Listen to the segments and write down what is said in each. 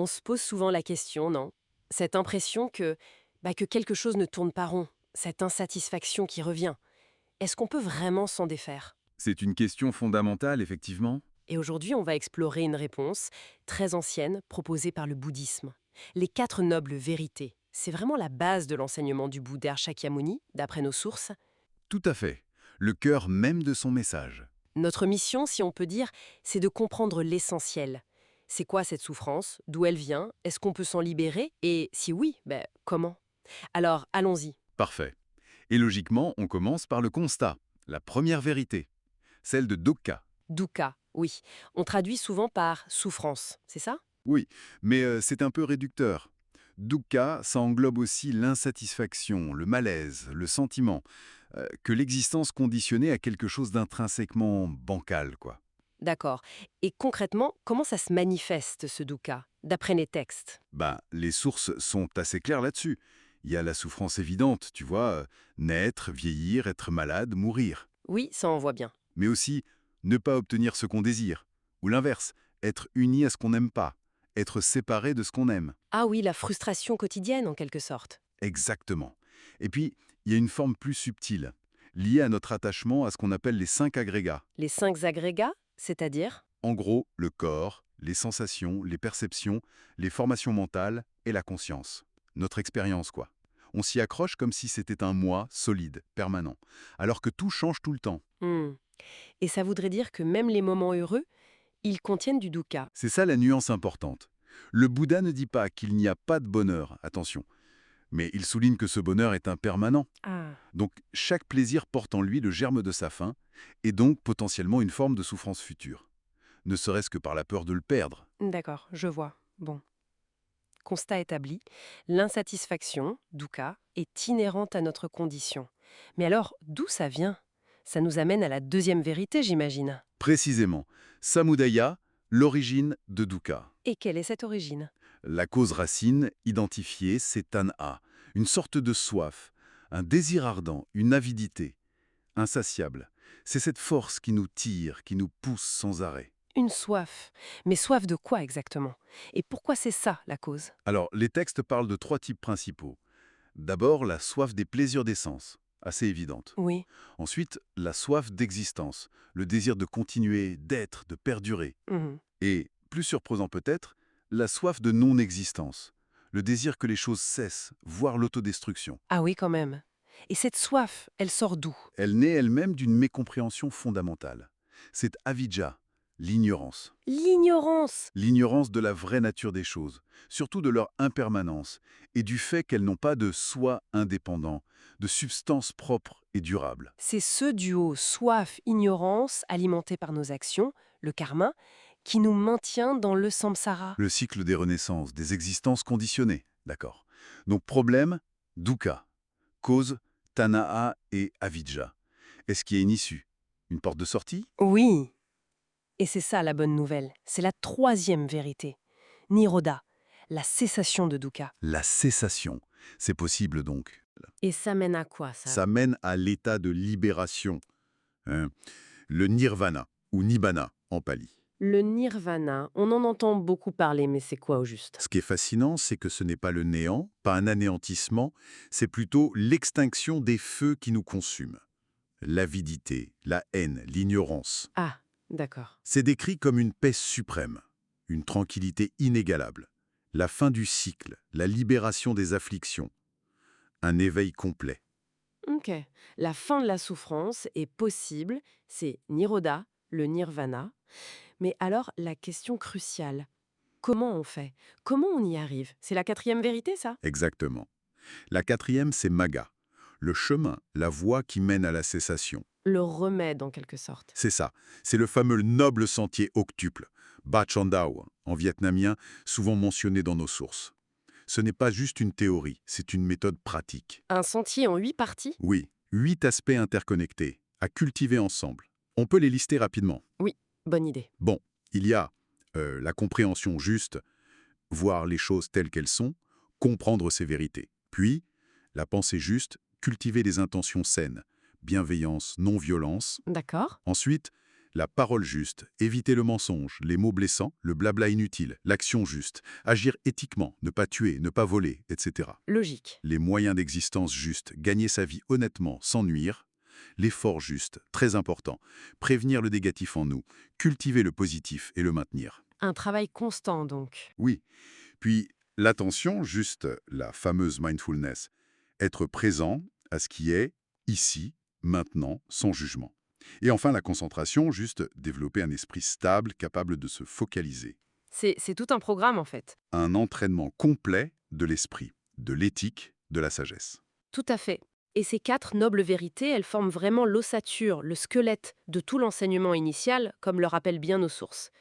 se pose souvent la question, non? Cette impression que quelque chose ne tourne pas rond, cette insatisfaction qui revient. Est-ce qu'on peut vraiment s'en défaire? C'est une question fondamentale, effectivement. Et aujourd'hui, on va explorer une réponse très ancienne proposée par le bouddhisme. Les quatre nobles vérités. C'est vraiment la base de l'enseignement du Bouddha Shakyamuni, d'après nos sources. Tout à fait. Le cœur même de son message. Notre mission, si on peut dire, c'est de comprendre l'essentiel. C'est quoi cette souffrance? D'où elle vient? Est-ce qu'on peut s'en libérer? Et si oui, comment? Alors, allons-y. Parfait. Et logiquement, on commence par le constat, la première vérité, celle de dukkha. Dukkha, oui. On traduit souvent par souffrance, c'est ça? Oui, mais c'est un peu réducteur. Dukkha, ça englobe aussi l'insatisfaction, le malaise, le sentiment, que l'existence conditionnée à quelque chose d'intrinsèquement bancal, quoi. D'accord. Et concrètement, comment ça se manifeste, ce dukkha, d'après les textes? Ben, les sources sont assez claires là-dessus. Il y a la souffrance évidente, tu vois, naître, vieillir, être malade, mourir. Oui, ça en voit bien. Mais aussi, ne pas obtenir ce qu'on désire. Ou l'inverse, être uni à ce qu'on n'aime pas. Être séparé de ce qu'on aime. Ah oui, la frustration quotidienne, en quelque sorte. Exactement. Et puis, il y a une forme plus subtile, liée à notre attachement à ce qu'on appelle les 5 agrégats. Les cinq agrégats, c'est-à-dire? En gros, le corps, les sensations, les perceptions, les formations mentales et la conscience. Notre expérience, quoi. On s'y accroche comme si c'était un moi solide, permanent, alors que tout change tout le temps. Hmm. Et ça voudrait dire que même les moments heureux, ils contiennent du dukkha. C'est ça la nuance importante. Le Bouddha ne dit pas qu'il n'y a pas de bonheur, attention, mais il souligne que ce bonheur est impermanent. Ah, Donc chaque plaisir porte en lui le germe de sa faim, et donc potentiellement une forme de souffrance future, ne serait-ce que par la peur de le perdre. d'accord, je vois. Bon. Constat établi, l'insatisfaction, dukkha, est inhérente à notre condition. Mais alors, d'où ça vient? Ça nous amène à la deuxième vérité, j'imagine. Précisément, samudaya, l'origine de dukkha. Et quelle est cette origine? La cause racine identifiée, c'est tanha, une sorte de soif, un désir ardent, une avidité, insatiable. C'est cette force qui nous tire, qui nous pousse sans arrêt. Une soif. Mais soif de quoi exactement? Et pourquoi c'est ça, la cause? Alors, les textes parlent de 3 types principaux. D'abord, la soif des plaisirs des sens, assez évidente. Oui. Ensuite, la soif d'existence, le désir de continuer, d'être, de perdurer. Mhm. Et, plus surprenant peut-être, la soif de non-existence, le désir que les choses cessent, voire l'autodestruction. Ah oui, quand même. Et cette soif, elle sort d'où? Elle naît elle-même d'une mécompréhension fondamentale. C'est avidya, l'ignorance. L'ignorance! L'ignorance de la vraie nature des choses, surtout de leur impermanence, et du fait qu'elles n'ont pas de soi indépendant, de substance propre et durable. C'est ce duo soif-ignorance alimenté par nos actions, le karma, qui nous maintient dans le samsara. Le cycle des renaissances, des existences conditionnées, d'accord. Donc problème, dukkha. Cause, tanaha et avidya. Est-ce qu'il y a une issue? Une porte de sortie? Oui. Et c'est ça la bonne nouvelle. C'est la troisième vérité. Nirodha, la cessation de dukkha. La cessation. C'est possible donc. Et ça mène à quoi, ça? Ça mène à l'état de libération, hein, le nirvana, ou nibbana en pali. Le nirvana, on en entend beaucoup parler, mais c'est quoi au juste? Ce qui est fascinant, c'est que ce n'est pas le néant, pas un anéantissement, c'est plutôt l'extinction des feux qui nous consument. L'avidité, la haine, l'ignorance. Ah, d'accord. C'est décrit comme une paix suprême, une tranquillité inégalable, la fin du cycle, la libération des afflictions, un éveil complet. Ok. La fin de la souffrance est possible, c'est Nirodha, le nirvana. Mais alors, la question cruciale, comment on fait? Comment on y arrive? C'est la quatrième vérité, ça? Exactement. La quatrième, c'est Magga, le chemin, la voie qui mène à la cessation. Le remède, en quelque sorte. C'est ça, c'est le fameux noble sentier octuple, Ba Chandao, en vietnamien, souvent mentionné dans nos sources. Ce n'est pas juste une théorie, c'est une méthode pratique. Un sentier en 8 parties? Oui, 8 aspects interconnectés, à cultiver ensemble. On peut les lister rapidement. Oui, bonne idée. Bon, il y a la compréhension juste, voir les choses telles qu'elles sont, comprendre ses vérités. Puis, la pensée juste, cultiver des intentions saines, bienveillance, non-violence. D'accord. Ensuite, La parole juste, éviter le mensonge, les mots blessants, le blabla inutile, l'action juste, agir éthiquement, ne pas tuer, ne pas voler, etc. Logique. Les moyens d'existence justes, gagner sa vie honnêtement, sans nuire. L'effort juste, très important, prévenir le négatif en nous, cultiver le positif et le maintenir. Un travail constant, donc. Oui. Puis, l'attention, juste la fameuse mindfulness, être présent à ce qui est ici, maintenant, sans jugement. Et enfin, la concentration, juste développer un esprit stable, capable de se focaliser. C'est tout un programme, en fait. Un entraînement complet de l'esprit, de l'éthique, de la sagesse. Tout à fait. Et ces 4 nobles vérités, elles forment vraiment l'ossature, le squelette de tout l'enseignement initial, comme le rappellent bien nos sources.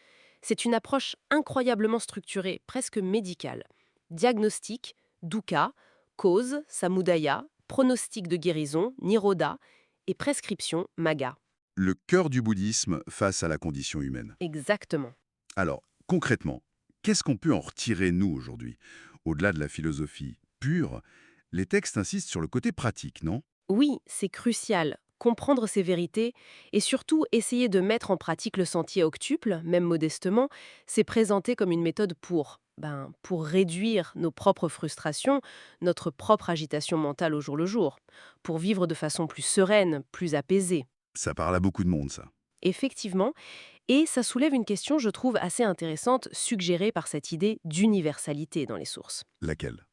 C'est une approche incroyablement structurée, presque médicale. Diagnostic, dukkha, cause, samudaya, pronostic de guérison, nirodha, et prescription, magga. Le cœur du bouddhisme face à la condition humaine. Exactement. Alors, concrètement, qu'est-ce qu'on peut en retirer, nous, aujourd'hui? Au-delà de la philosophie pure, les textes insistent sur le côté pratique, non? Oui, c'est crucial. Comprendre ces vérités et surtout essayer de mettre en pratique le sentier octuple, même modestement, c'est présenté comme une méthode pour réduire nos propres frustrations, notre propre agitation mentale au jour le jour, pour vivre de façon plus sereine, plus apaisée. Ça parle à beaucoup de monde, ça. Effectivement, et ça soulève une question, je trouve, assez intéressante, suggérée par cette idée d'universalité dans les sources. Laquelle?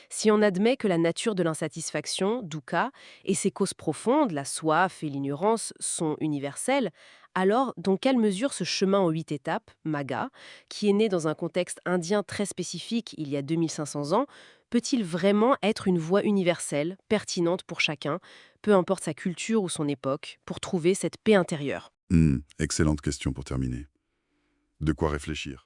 Si on admet que la nature de l'insatisfaction, dukkha, et ses causes profondes, la soif et l'ignorance, sont universelles, alors dans quelle mesure ce chemin en 8 étapes, Magga, qui est né dans un contexte indien très spécifique il y a 2500 ans, peut-il vraiment être une voie universelle, pertinente pour chacun, peu importe sa culture ou son époque, pour trouver cette paix intérieure? Excellente question pour terminer. De quoi réfléchir.